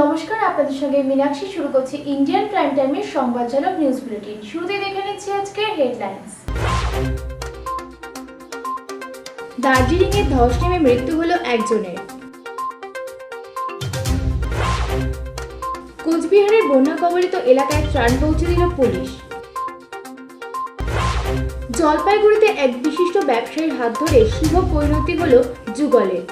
নমস্কার, আপনাদের সঙ্গে মীনাক্ষী। শুরু করছি ইন্ডিয়ান প্রাইম টাইমের সংবাদজনক নিউজ বুলেটিন। শুরুতেই দেখে নিচ্ছি আজকের হেডলাইন্স। দার্জিলিংয়ে ধস নেমে মৃত্যু হলো একজনের। কোচবিহারের বন্যা কবলিত এলাকায় ত্রাণ পৌঁছে দিল পুলিশ। জলপাইগুড়িতে এক বিশিষ্ট ব্যবসায়ীর হাত ধরে শুভ পরিণতি হল যুগলের।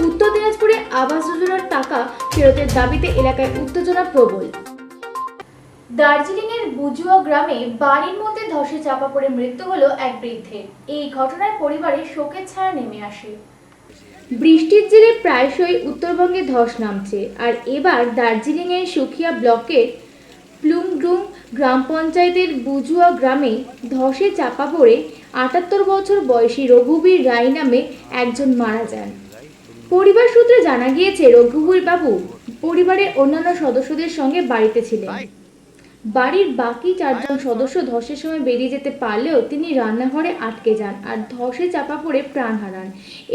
উত্তর দিনাজপুরে আবাস যোজনার টাকা ফেরতের দাবিতে এলাকায় উত্তেজনা প্রবল। দার্জিলিংয়ের বুজুয়া গ্রামে বাড়ির মধ্যে ধসে চাপা পড়ে মৃত্যু হলো এক বৃদ্ধের। এই ঘটনায় পরিবারে শোকের ছায়া নেমে আসে। বৃষ্টির জেরে প্রায়শই উত্তরবঙ্গে ধস নামছে, আর এবার দার্জিলিংয়ের সুখিয়া ব্লকের প্লুংডুং গ্রাম পঞ্চায়েতের বুজুয়া গ্রামে ধসে চাপা পড়ে ৭৮ বছর বয়সী রঘুবীর রায় নামে একজন মারা যান। পরিবার সূত্রে জানা গিয়েছে, রঘুবীর বাবু পরিবারের অন্যান্য সদস্যদের সঙ্গে বাড়িতে ছিলেন। বাড়ির বাকি ৪ জন সদস্য ধসের সময় বেরিয়ে যেতে পারলেও তিনি রান্নাঘরে আটকে যান আর ধসে চাপা পড়ে প্রাণ হারান।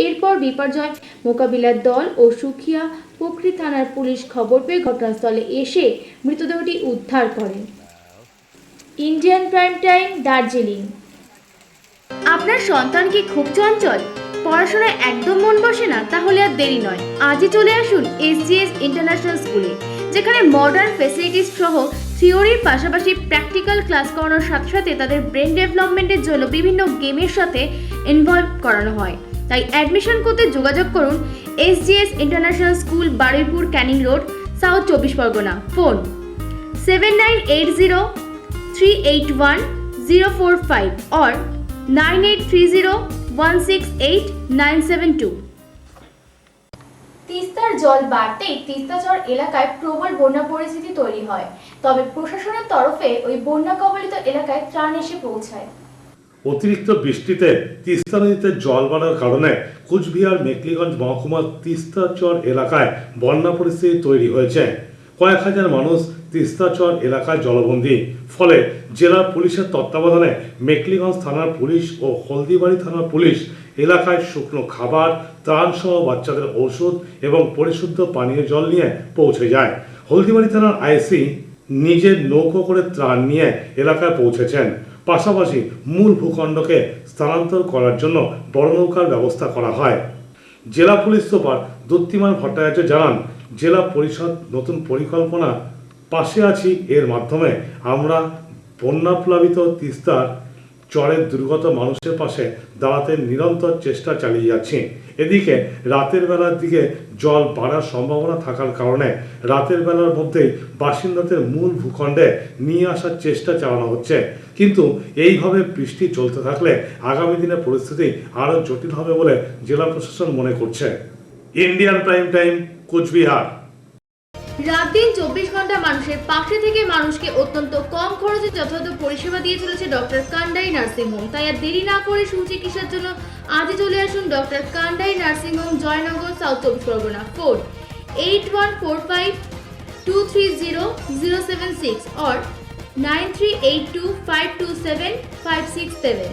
এরপর বিপর্যয় মোকাবিলার দল ও সুখিয়া পোখরি থানার পুলিশ খবর পেয়ে ঘটনাস্থলে এসে মৃতদেহটি উদ্ধার করেন। Indian prime time, Darjeeling. আপনার সন্তান কি খুব চঞ্চল? পড়াশোনায় একদম মন বসে না? তাহলে আর দেরি নয়, আজই চলে আসুন SGS ইন্টারন্যাশনাল স্কুলে, যেখানে মডার্ন ফ্যাসিলিটিস সহ থিওরির পাশাপাশি প্র্যাকটিক্যাল ক্লাস করানোর সাথে সাথে তাদের ব্রেন ডেভেলপমেন্টের জন্য বিভিন্ন গেমের সাথে ইনভলভ করানো হয়। তাই অ্যাডমিশন করতে যোগাযোগ করুন SGS international school, Baruipur, Canning road, south 24 Pargana. Phone 7980381045 or 9830168972। তিস্তার জল বাড়তেই তিস্তাচর এলাকায় প্রবল বন্যা পরিস্থিতি তৈরি হয়, তবে প্রশাসনের তরফে ওই বন্যা কবলিত এলাকায় ত্রাণ এসে পৌঁছায়। অতিরিক্ত বৃষ্টিতে তিস্তা নদীতে জল বাড়ার কারণে কুচবিহার মেকলিগঞ্জ মহকুমার তিস্তাচর এলাকায় বন্যা পরিস্থিতি তৈরি হয়েছে। কয়েক হাজার মানুষ তিস্তাচর এলাকায় জলবন্দী। ফলে জেলা পুলিশের তত্ত্বাবধানে মেকলিগঞ্জ থানার পুলিশ ও হলদিবাড়ি থানার পুলিশ এলাকায় শুকনো খাবার, ত্রাণসহ বাচ্চাদের ওষুধ এবং পরিশুদ্ধ পানীয় জল নিয়ে পৌঁছে যায়। হলদিবাড়ি থানার আইসি নিজের নৌকো করে ত্রাণ নিয়ে এলাকায় পৌঁছেছেন। পাশাপাশি মূল ভূখণ্ডকে স্থানান্তর করার জন্য বড় নৌকার ব্যবস্থা করা হয়। জেলা পুলিশ সুপার দ্যুতিমান ভট্টাচার্য জানান, জেলা পরিষদ নতুন পরিকল্পনা পাশে আছি, এর মাধ্যমে আমরা বন্যাপ্লাবিত তিস্তার চরের দুর্গত মানুষের পাশে দাঁড়াতে নিরন্তর চেষ্টা চালিয়ে যাচ্ছি। এদিকে রাতের বেলার দিকে জল বাড়ার সম্ভাবনা থাকার কারণে রাতের বেলার মধ্যেই বাসিন্দাদের মূল ভূখণ্ডে নিয়ে আসার চেষ্টা চালানো হচ্ছে। কিন্তু এইভাবে বৃষ্টি চলতে থাকলে আগামী দিনে পরিস্থিতি আরও জটিল হবে বলে জেলা প্রশাসন মনে করছে। Indian prime time, Coochbehar. রাত দিন 24 ঘন্টা মানুষের পাশে থেকে মানুষকে অত্যন্ত কম খরচে যথাযথ পরিষেবা দিয়ে চলেছে ডক্টর কান্ডাই নার্সিং হোম। তাই আর দেরি না করে সুচিকিৎসার জন্য আজই চলে আসুন doctor Kandai nursing home, Joynagar, south 24 Pargana. Phone 8145230076 or 9382527567।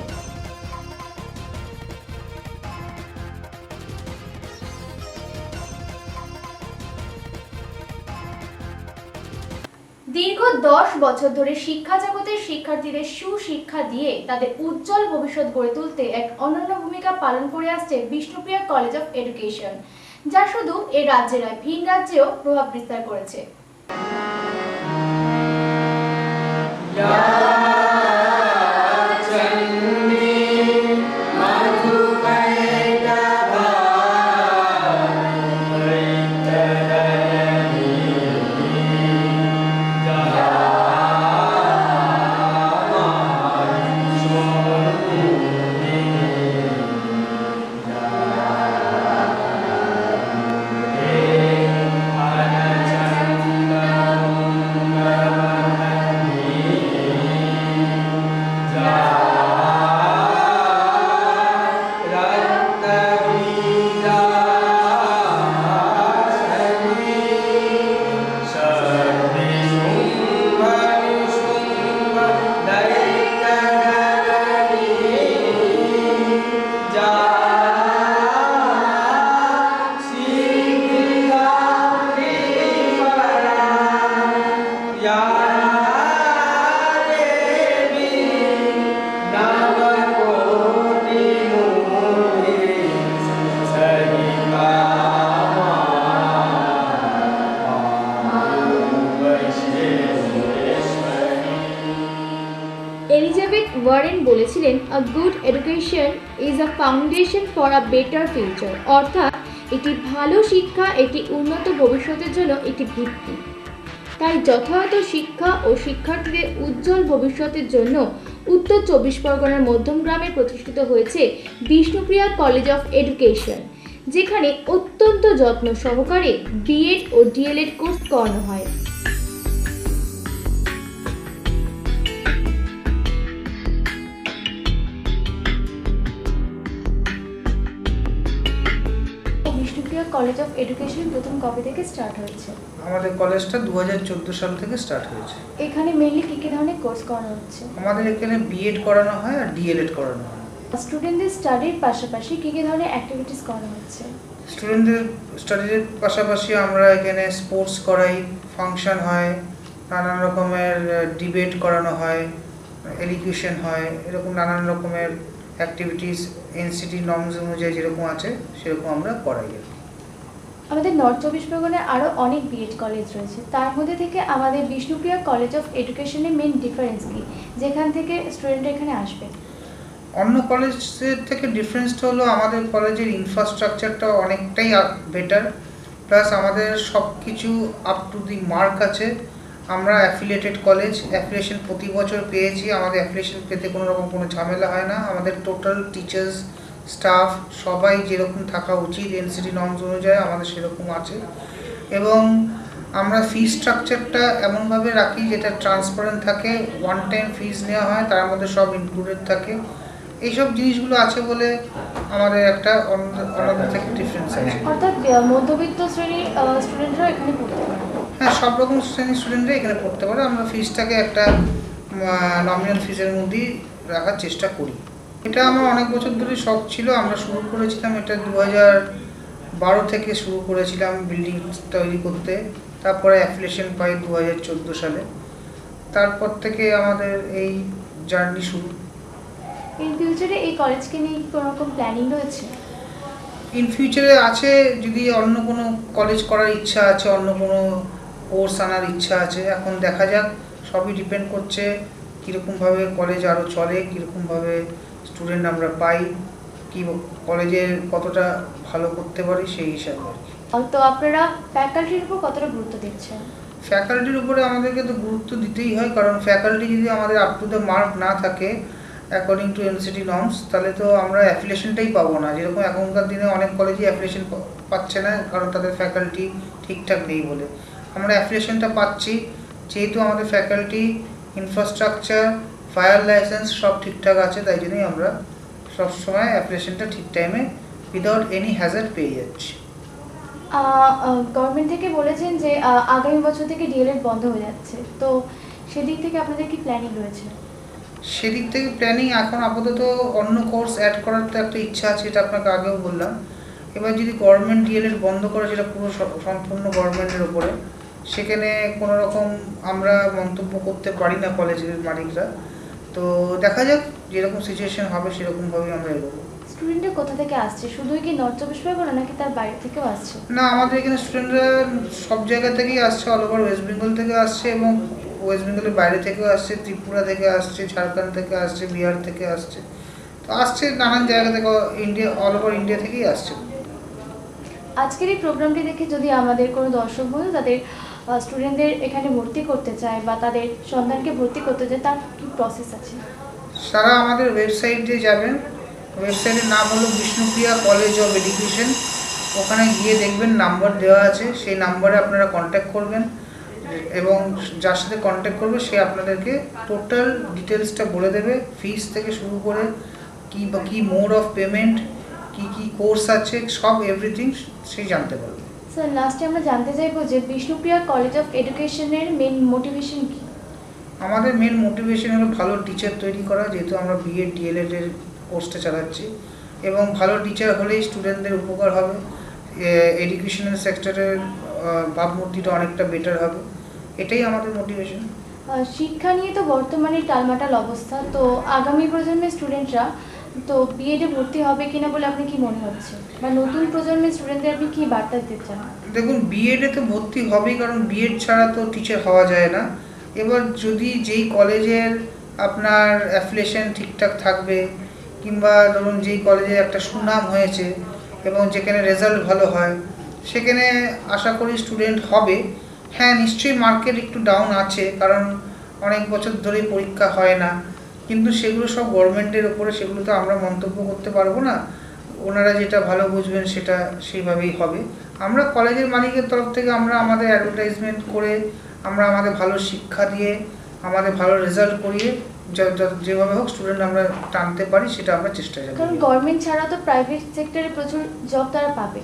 দীর্ঘ 10 বছর ধরে শিক্ষা জগতের শিক্ষার্থীদের সুশিক্ষা দিয়ে তাদের উজ্জ্বল ভবিষ্যৎ গড়ে তুলতে এক অনন্য ভূমিকা পালন করে আসছে বিষ্ণুপ্রিয়া কলেজ অফ এডুকেশন, যা শুধু এই রাজ্যে নয়, ভিন রাজ্যেও প্রভাব বিস্তার করেছে। বলেছিলেন a good education is a foundation for a better future, অর্থাৎ একটি ভালো শিক্ষা একটি উন্নত ভবিষ্যতের জন্য একটি ভিত্তি। তাই যথাযথ শিক্ষা ও শিক্ষার্থীদের উজ্জ্বল ভবিষ্যতের জন্য উত্তর 24 পরগনার মধ্যমগ্রামে প্রতিষ্ঠিত হয়েছে বিষ্ণুপ্রিয়া কলেজ অফ এডুকেশন, যেখানে অত্যন্ত যত্ন সহকারে বিএড ও ডিএলএড কোর্স করানো হয়। বিষ্ণুপ্রিয়া কলেজ অফ এডুকেশন প্রথম কবে থেকে স্টার্ট হয়েছে? আমাদের কলেজটা 2014 সাল থেকে স্টার্ট হয়েছে। এখানে মেইনলি কী ধরনের কোর্স করানো হচ্ছে? আমাদের এখানে বিএড করানো হয় আর ডিএলএড করানো হয়। স্টুডেন্টদের স্টাডির পাশাপাশি কী ধরনের অ্যাক্টিভিটিস করানো হচ্ছে? স্টুডেন্টদের স্টাডির পাশাপাশি আমরা এখানে স্পোর্টস করাই, ফাংশন হয়, নানান রকমের ডিবেট করানো হয়, এডুকেশন হয়, এরকম নানান রকমের অ্যাক্টিভিটিস এনসিটি নর্মস অনুযায়ী যেরকম আছে সেরকম আমরা করাই। আমাদের নর্থ 24 পরগনায় আরও অনেক বিএড কলেজ রয়েছে, তার মধ্যে থেকে আমাদের বিষ্ণুপ্রিয়া কলেজ অফ এডুকেশনের মেন ডিফারেন্স কী, যেখান থেকে স্টুডেন্টরা এখানে আসবে? অন্য কলেজের থেকে ডিফারেন্সটা হলো আমাদের কলেজের ইনফ্রাস্ট্রাকচারটা অনেকটাই বেটার, প্লাস আমাদের সব কিছু আপ টু দি মার্ক আছে। আমরা অ্যাফিলিয়েটেড কলেজ, অ্যাফিলিয়েশন প্রতি বছর পেয়েছি, আমাদের অ্যাফিলিয়েশন পেতে কোনো রকম কোনো ঝামেলা হয় না। আমাদের টোটাল টিচার্স স্টাফ সবাই যেরকম থাকা উচিত এনসিটি নর্মস অনুযায়ী আমাদের সেরকম আছে। এবং আমরা ফি স্ট্রাকচারটা এমনভাবে রাখি যেটা ট্রান্সপারেন্ট থাকে, ওয়ান টাইম ফিজ নেওয়া হয়, তার মধ্যে সব ইনক্লুডেড থাকে। এইসব জিনিসগুলো আছে বলে আমাদের একটা অন্যদের থেকে ডিফারেন্স আছে। অর্থাৎ মধ্যবিত্ত শ্রেণীর স্টুডেন্টরা এখানে পড়তে পারে? হ্যাঁ, সব রকম শ্রেণীর স্টুডেন্টরা এখানে পড়তে পারে। আমরা ফিজটাকে একটা নমিনাল ফিজের মধ্যেই রাখার চেষ্টা করি। এটা আমার অনেক বছর ধরে শখ ছিল। আমরা শুরু করেছিলাম এটা 2012 থেকে শুরু করেছিলাম বিল্ডিং তৈরি করতে, তারপরে অ্যাফিলিয়েশন পাই 2014 সালে। তারপর থেকে আমাদের এই জার্নি শুরু। ইন ফিউচারে এই কলেজকে নিয়ে কোনো রকম প্ল্যানিং রয়েছে? ইন ফিউচারে আছে, যদি অন্য কোনো কলেজ করার ইচ্ছা আছে, অন্য কোনো কোর্স আনার ইচ্ছা আছে। এখন দেখা যাক, সবই ডিপেন্ড করছে কীরকমভাবে কলেজ আরও চলে, কীরকমভাবে স্টুডেন্ট আমরা পাই, কি কলেজের কতটা ভালো করতে পারি সেই হিসাবে আর কি। তো আপনারা ফ্যাকাল্টির উপর কতটা গুরুত্ব দিচ্ছেন? ফ্যাকাল্টির উপরে আমাদেরকে তো গুরুত্ব দিতেই হয়, কারণ ফ্যাকাল্টি যদি আমাদের আপ টু দ্য মার্ক না থাকে অ্যাকর্ডিং টু এনসিটি নর্মস, তাহলে তো আমরা অ্যাফিলিয়েশনটাই পাবো না। যেরকম এখনকার দিনে অনেক কলেজই অ্যাফিলিয়েশন পাচ্ছে না, কারণ তাদের ফ্যাকাল্টি ঠিকঠাক নেই বলে। আমরা অ্যাফিলিয়েশনটা পাচ্ছি যেহেতু আমাদের ফ্যাকাল্টি, ইনফ্রাস্ট্রাকচার, ফায়ার লাইসেন্স সব ঠিকঠাক আছে, তাই জন্যই আমরা সবসময় অ্যাফিলিয়েশনটা ঠিক টাইমে উইদাউট এনি হ্যাজার্ড পেয়ে যাচ্ছি। গভর্নমেন্ট থেকে বলেছেন যে আগামী বছর থেকে ডিএলএড বন্ধ হয়ে যাচ্ছে, তো সেদিক থেকে আপনাদের কি প্ল্যানিং রয়েছে? সেদিক থেকে প্ল্যানিং এখন আপাতত অন্য কোর্স অ্যাড করার তো একটা ইচ্ছা আছে, এটা আপনাকে আগেও বললাম। এবার যদি গভর্নমেন্ট ডিএলএড বন্ধ করে, সেটা পুরো সম্পূর্ণ গভর্নমেন্টের ওপরে, সেখানে কোনো রকম আমরা মন্তব্য করতে পারি না কলেজের মালিকরা। তো দেখা যাক, যেরকম সিচুয়েশন হবে সেরকমভাবেই আমরা এগোবো। স্টুডেন্টরা কোথা থেকে আসছে? শুধুই কি নর্থ 24 পরগনা নাকি তার বাইরে থেকেও আসছে? না, আমাদের এখানে স্টুডেন্টরা সব জায়গা থেকেই আসছে, অল ওভার ওয়েস্ট বেঙ্গল থেকে আসছে, এবং ওয়েস্ট বেঙ্গলের বাইরে থেকেও আসছে, ত্রিপুরা থেকে আসছে, ঝাড়খণ্ড থেকে আসছে, বিহার থেকে আসছে। তো আসছে নানান জায়গা থেকে, ইন্ডিয়া, অল ওভার ইন্ডিয়া থেকেই আসছে। আজকের এই প্রোগ্রামটি দেখে যদি আমাদের কোনো দর্শক বন্ধু তাদের স্টুডেন্টদের এখানে ভর্তি করতে চায় বা তাদের সন্তানকে ভর্তি করতে চায়, তার কি প্রসেস আছে? তারা আমাদের ওয়েবসাইটে যাবেন, ওয়েবসাইটের নাম হলো বিষ্ণুপ্রিয়া কলেজ অফ এডুকেশন। ওখানে গিয়ে দেখবেন নাম্বার দেওয়া আছে, সেই নাম্বারে আপনারা কন্ট্যাক্ট করবেন, এবং যার সাথে কন্ট্যাক্ট করবে সে আপনাদেরকে টোটাল ডিটেলসটা বলে দেবে, ফিস থেকে শুরু করে কি মোড অফ পেমেন্ট, কি কোর্স আছে, সব এভরিথিং সে জানতে পারবে। স্যার, লাস্টে আমরা জানতে চাইবো যে বিষ্ণুপ্রিয়া কলেজ অফ এডুকেশনের মেন মোটিভেশন কি? আমাদের মেন মোটিভেশন হলো ভালো টিচার তৈরি করা, যেহেতু আমরা বিএড ডিএলএড এর কোর্সটা চালাচ্ছি, এবং ভালো টিচার হলেই স্টুডেন্টদের উপকার হবে, এডুকেশনাল সেক্টরের ভাবমূর্তিটা অনেকটা বেটার হবে, এটাই আমাদের মোটিভেশন। শিক্ষা নিয়ে তো বর্তমানে টালমাটাল অবস্থা, তো আগামী প্রজন্মের স্টুডেন্টরা তো বিএডে ভর্তি হবে কিনা বলে আপনি কি মনে হচ্ছে, বা নতুন প্রজন্মের স্টুডেন্টদের আপনি কি বার্তা দিতে চান? দেখুন, বিএডে তো ভর্তি হবেই, কারণ বিএড ছাড়া তো টিচার হওয়া যায় না। এবার যদি যেই কলেজের আপনার অ্যাফিলিয়েশন ঠিকঠাক থাকবে, কিংবা ধরুন যেই কলেজে একটা সুনাম হয়েছে এবং যেখানে রেজাল্ট ভালো হয় সেখানে আশা করি স্টুডেন্ট হবে। হ্যাঁ, নিশ্চয়ই মার্কেট একটু ডাউন আছে, কারণ অনেক বছর ধরে পরীক্ষা হয় না, কিন্তু সেগুলো সব গভর্নমেন্টের ওপরে, সেগুলো তো আমরা মন্তব্য করতে পারবো না। ওনারা যেটা ভালো বুঝবেন সেটা সেইভাবেই হবে। আমরা কলেজের মালিকের তরফ থেকে আমরা আমাদের অ্যাডভার্টাইজমেন্ট করে, আমরা আমাদের ভালো শিক্ষা দিয়ে, আমাদের ভালো রেজাল্ট করিয়ে যেভাবে হোক স্টুডেন্ট আমরা টানতে পারি সেটা আমরা চেষ্টা কারণ চালাবো। গভর্নমেন্ট ছাড়া তো প্রাইভেট সেক্টরে প্রচুর জব তারা পাবে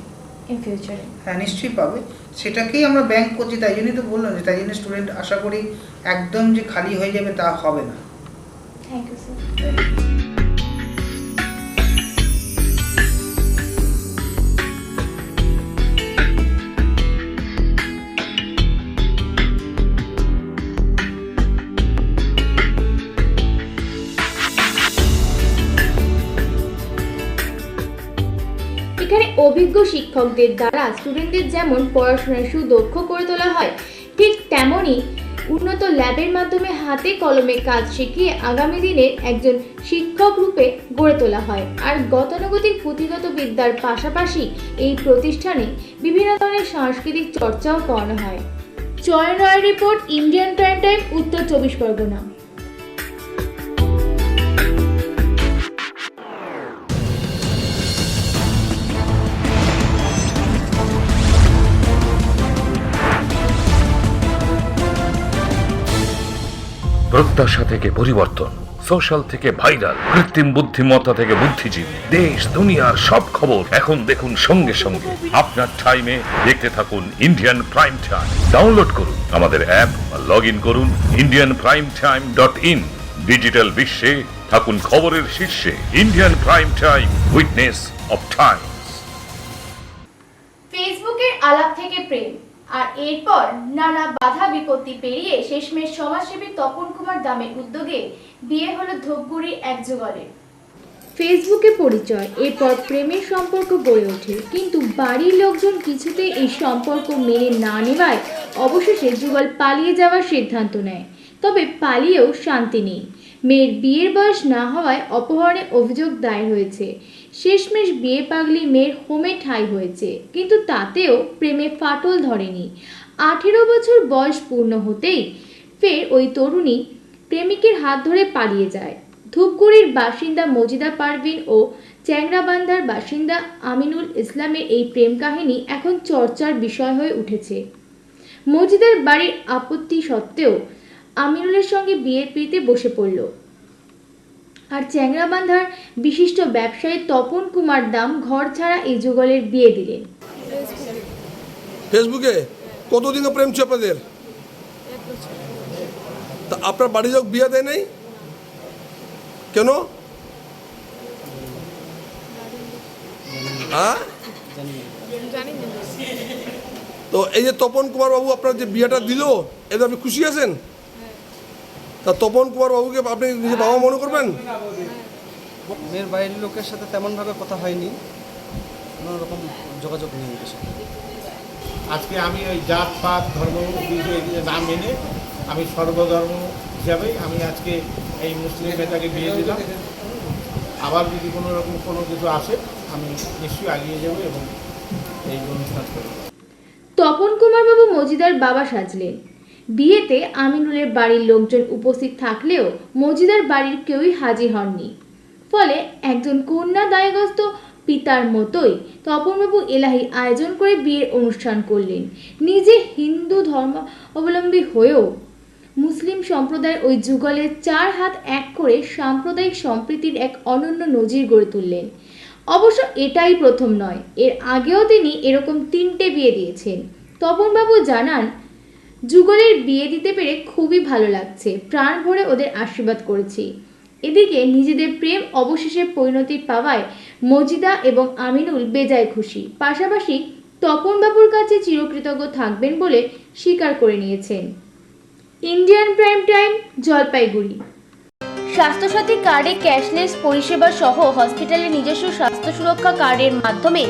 ইন ফিউচারে। হ্যাঁ, নিশ্চয়ই পাবে, সেটাকেই আমরা ব্যাংক করছি। তাই জন্যই তো বললাম যে তাই জন্য স্টুডেন্ট আশা করি একদম যে খালি হয়ে যাবে তা হবে না। Thank you sir. এখানে অভিজ্ঞ শিক্ষকদের দ্বারা স্টুডেন্টদের যেমন পড়াশোনায় সুদক্ষ করে তোলা হয়, ঠিক তেমনই উন্নত ল্যাবের মাধ্যমে হাতে কলমে কাজ শিখিয়ে আগামী দিনের একজন শিক্ষক রূপে গড়ে তোলা হয়। আর গতানুগতিক পুঁথিগত বিদ্যার পাশাপাশি এই প্রতিষ্ঠানে বিভিন্ন ধরনের সাংস্কৃতিক চর্চাও করানো হয়। চয়ন রয় রিপোর্ট, ইন্ডিয়ান প্রাইম টাইম, উত্তর 24 পরগনা। প্রত্যাশা থেকে পরিবর্তন, সোশ্যাল থেকে ভাইরাল, কৃত্রিম বুদ্ধিমত্তা থেকে বুদ্ধিজীবী, দেশ দুনিয়ার সব খবর এখন দেখুন সঙ্গে সঙ্গে আপনার টাইমে। দেখতে থাকুন ইন্ডিয়ান প্রাইম টাইম। ডাউনলোড করুন আমাদের অ্যাপ বা লগ ইন করুন indianprimetime.in। ডিজিটাল বিশ্বে থাকুন খবরের শীর্ষে। Indian prime time, witness of Times. ফেসবুকের আলাপ থেকে প্রেম, আর এরপর নানা বাধা বিপত্তি পেরিয়ে শেষমেশ সমাজসেবী তপন কুমার দামের উদ্যোগে বিয়ে হলো ধূপগুড়ির এক যুগলের। ফেসবুকে পরিচয়, এরপর প্রেমের সম্পর্ক গড়ে ওঠে, কিন্তু বাড়ির লোকজন কিছুতেই এই সম্পর্ক মেনে না নেওয়ায় অবশেষে যুগল পালিয়ে যাওয়ার সিদ্ধান্ত নেয়। তবে পালিয়েও শান্তি নেই। মেয়ের বিয়ের বয়স না হওয়ায় অপহরণের অভিযোগ দায়ের হয়েছে। শেষমেশ বিয়ে পাগলি মেয়ের হোমে ঠাঁই হয়েছে, কিন্তু তাতেও প্রেমে ফাটল ধরেনি। 18 বছর বয়স পূর্ণ হতেই ফের ওই তরুণী প্রেমিকের হাত ধরে পালিয়ে যায়। ধূপগুড়ির বাসিন্দা মজিদা পারভিন ও চ্যাংরাবান্ধার বাসিন্দা আমিনুল ইসলামের এই প্রেম কাহিনী এখন চর্চার বিষয় হয়ে উঠেছে। মজিদার বাড়ির আপত্তি সত্ত্বেও আমিনুলের সঙ্গে বিয়ের পিড়িতে বসে পড়ল। আর চ্যাংরাবান্ধার বিশিষ্ট ব্যবসায়ী তপন কুমার দাম ঘর ছাড়া এই যুগলের বিয়ে দিলেন। ফেসবুকে কতদিন প্রেম ছিল আপনাদের? তা আপনার বাড়ির লোক বিয়ে দেয় নাই কেন? হ্যাঁ, তো এই যে তপন কুমার বাবু আপনার যে বিয়েটা দিল, এতে আপনি খুশি আছেন? তা তপন কুমার বাবুকে আপনি নিজে বাবা মনে করবেন? মেয়ের বাড়ির লোকের সাথে তেমনভাবে কথা হয়নি, কোনো রকম যোগাযোগ নেই ওদের সাথে। আজকে আমি ওই জাত পাত ধর্ম না মেনে আমি সর্বধর্ম হিসাবে আমি আজকে এই মুসলিম মেয়েটাকে বিয়ে দিলাম। আবার যদি কোনো রকম কোনো কিছু আসে আমি নিশ্চয়ই এগিয়ে যাব এবং এই অনুষ্ঠান করব। তপন কুমার বাবু মজিদার বাবা সাজলেন। বিয়েতে আমিনুলের বাড়ির লোকজন উপস্থিত থাকলেও মজিদার বাড়ির কেউই হাজির হননি। ফলে একজন কন্যা দায়গ্রস্ত পিতার মতোই তপনবাবু এলাহি আয়োজন করে বিয়ের অনুষ্ঠান করলেন। নিজে হিন্দু ধর্মাবলম্বী হয়েও মুসলিম সম্প্রদায়ের ওই যুগলের 4 হাত এক করে সাম্প্রদায়িক সম্প্রীতির এক অনন্য নজির গড়ে তুললেন। অবশ্য এটাই প্রথম নয়, এর আগেও তিনি এরকম 3টে বিয়ে দিয়েছেন। তপনবাবু জানান, যুগলের বিয়ে দিতে পেরে খুবই ভালো লাগছে, প্রাণ ভরে ওদের আশীর্বাদ করেছি। এদিকে নিজেদের প্রেম অবশেষে পরিণতি পাওয়ায় মজিদা এবং আমিনুল বেজায় খুশি। পাশাপাশি তপনবাবুর কাছে চিরকৃতজ্ঞ থাকবেন বলে স্বীকার করে নিয়েছেন। Indian prime time, Jalpaiguri. Swasthyasathi কার্ডে ক্যাশলেস পরিষেবা সহ হসপিটালের নিজস্ব স্বাস্থ্য সুরক্ষা কার্ডের মাধ্যমে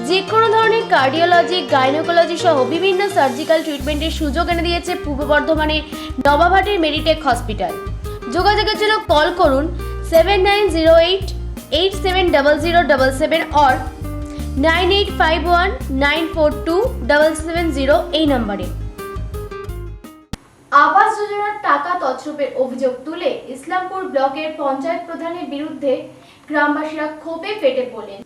যে কোনো ধরনের কার্ডিওলজি, গাইনোকোলজি সহ বিভিন্ন সার্জিক্যাল ট্রিটমেন্টের সুযোগ এনে দিয়েছে পূর্ব বর্ধমানের নবাবহাটের মেডিটেক হসপিটাল। যোগাযোগের জন্য কল করুন 7908870077 or 9851942770 এই নম্বরে। আবাস যোজনার টাকা তছরূপের অভিযোগ তুলে ইসলামপুর ব্লকের পঞ্চায়েত প্রধানের বিরুদ্ধে গ্রামবাসীরা ক্ষোভে ফেটে পড়লেন।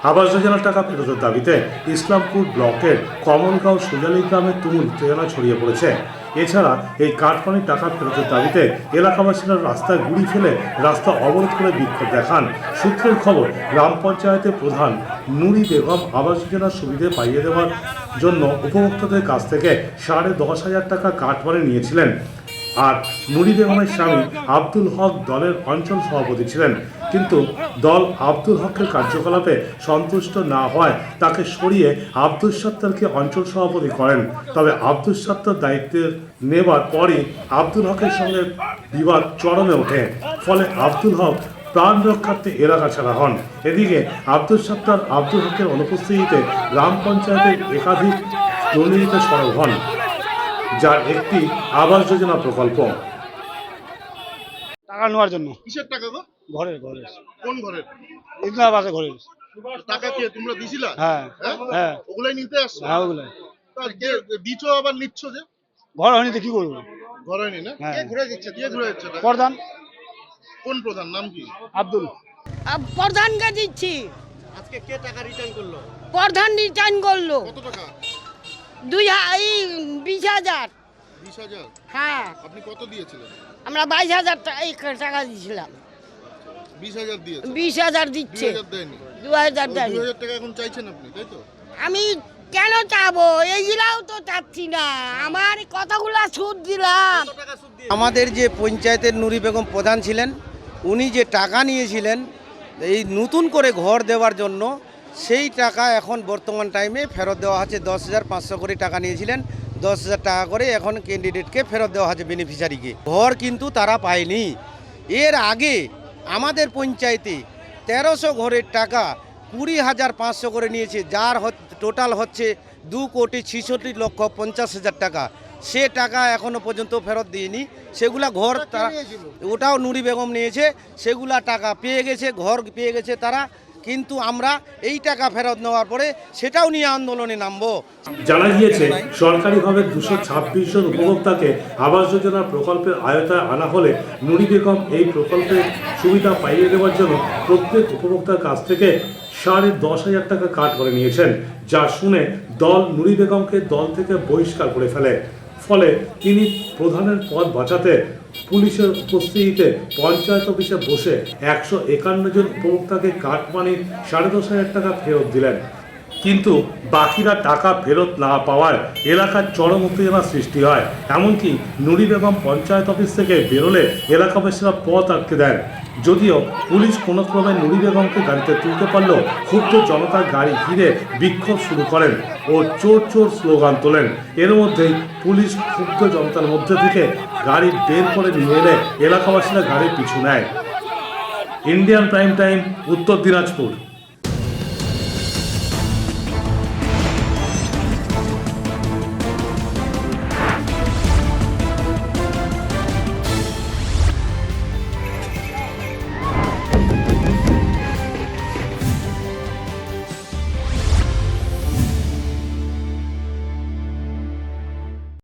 আবাস যোজনার টাকা ফেরতের দাবিতে ইসলামপুর ব্লকের কমলগাঁও সুজালি গ্রামে তুমুল উত্তেজনা ছড়িয়ে পড়েছে। এছাড়া এই কাটমানির টাকা ফেরতের দাবিতে এলাকাবাসীরা রাস্তায় গুড়ি ফেলে রাস্তা অবরোধ করে বিক্ষোভ দেখান। সূত্রের খবর, গ্রাম পঞ্চায়েতের প্রধান নুরি বেগম আবাস যোজনার সুবিধে পাইয়ে দেওয়ার জন্য উপভোক্তাদের কাছ থেকে 10,500 টাকা কাটমানি নিয়েছিলেন। আর নুরি বেগমের স্বামী আব্দুল হক দলের অঞ্চল সভাপতি ছিলেন, কিন্তু দল আব্দুল হকের কার্যকলাপে সন্তুষ্ট না হওয়ায় তাকে সরিয়ে আব্দুল সত্তারকে অঞ্চল সভাপতি করেন। তবে আব্দুল সত্তার দায়িত্ব নেবার পরই আব্দুল হকের সঙ্গে বিবাদ চরমে ওঠে, ফলে আব্দুল হক প্রাণ রক্ষার্থে এলাকা ছাড়া হন। এদিকে আব্দুল সত্তার আব্দুল হকের অনুপস্থিতিতে গ্রাম পঞ্চায়েতের একাধিক দুর্নীতিতে সরব হন, যার একটি আবাস যোজনা প্রকল্প। টাকা নেওয়ার জন্য। কিসের টাকা গো? ঘরের কোন ঘরের ইন্দিরা আবাসের ঘরের। টাকা কি তোমরা দিছিলা? হ্যাঁ হ্যাঁ ওগুলাই নিতে আসছো? হ্যাঁ ওগুলো আর কে দিছো আবার নিচ্ছ যে? ঘর হয়নি তো কি করবো? ঘর হয়নি না? হ্যাঁ। কে ঘুরে দিচ্ছে টাকা? প্রধান কোন প্রধান, নাম কি? আব্দুল। প্রধানকে দিচ্ছি। আজকে কে টাকা রিটার্ন করলো? প্রধান রিটার্ন করলো কত টাকা? 20,000। 20,000? হ্যাঁ, আপনি কত দিয়েছিলেন? আমরা 22,000 টাকা দিয়েছিলাম। 20,000 দিয়েছেন? 20,000 দিচ্ছে। 2,000 দেয়নি? 2,000 দেয়নি। 2,000 টাকা এখন চাইছেন আপনি, তাই তো? আমি কেন চাবো? এইগুলাও তো চাচ্ছি না, আমার কথাগুলা সুদ দিলাম। আমাদের যে পঞ্চায়েতের নুরি বেগম প্রধান ছিলেন, উনি যে টাকা নিয়েছিলেন এই নতুন করে ঘর দেওয়ার জন্য, সেই টাকা এখন বর্তমান টাইমে ফেরত দেওয়া হচ্ছে। 10,500 করে টাকা নিয়েছিলেন, 10,000 টাকা করে এখন ক্যান্ডিডেটকে ফেরত দেওয়া হচ্ছে, বেনিফিশিয়ারিকে। ঘর কিন্তু তারা পায়নি। এর আগে আমাদের পঞ্চায়েতে 1300 ঘরের টাকা 20,500 করে নিয়েছে, যার টোটাল হচ্ছে 2,66,50,000 টাকা। সে টাকা এখনো পর্যন্ত ফেরত দিইনি। সেগুলা ঘর তারা, ওটাও নুরি বেগম নিয়েছে, সেগুলা টাকা পেয়ে গেছে, ঘর পেয়ে গেছে তারা। কিন্তু আমরা এই টাকা ফেরত নেওয়ার পরে সেটাও নিয়ে আন্দোলনে নামবো। জানা গিয়েছে, সরকারিভাবে 226 জন উপভোক্তাকে আবাস যোজনা প্রকল্পের আয়তায় আনা হলে নুরি বেগম এই প্রকল্পের সুবিধা পাইয়ে দেওয়ার জন্য প্রত্যেক উপভোক্তার কাছ থেকে 10,500 টাকা কাট করে নিয়েছেন, যা শুনে দল নুরি বেগমকে দল থেকে বহিষ্কার করে ফেলে। ফলে তিনি প্রধানের পদ বাঁচাতে পুলিশের উপস্থিতিতে পঞ্চায়েত অফিসে বসে 151 জন উপভোক্তাকে কাটমানির 10,500 টাকা ফেরত দিলেন। কিন্তু বাকিরা টাকা ফেরত না পাওয়ায় এলাকার চরম উত্তেজনা সৃষ্টি হয়। এমনকি নুরি বেগম পঞ্চায়েত অফিস থেকে বেরোলে এলাকাবাসীরা পথ আটকে দেন। যদিও পুলিশ কোনো ক্রমে নুরি বেগমকে গাড়িতে তুলতে পারলেও ক্ষুব্ধ জনতা গাড়ি ঘিরে বিক্ষোভ শুরু করেন ও চোর চোর স্লোগান তোলেন। এর মধ্যেই পুলিশ ক্ষুব্ধ জনতার মধ্যে থেকে গাড়ি বের করে নিয়ে এলে এলাকাবাসীরা গাড়ির পিছু নেয়। ইন্ডিয়ান প্রাইম টাইম, উত্তর দিনাজপুর।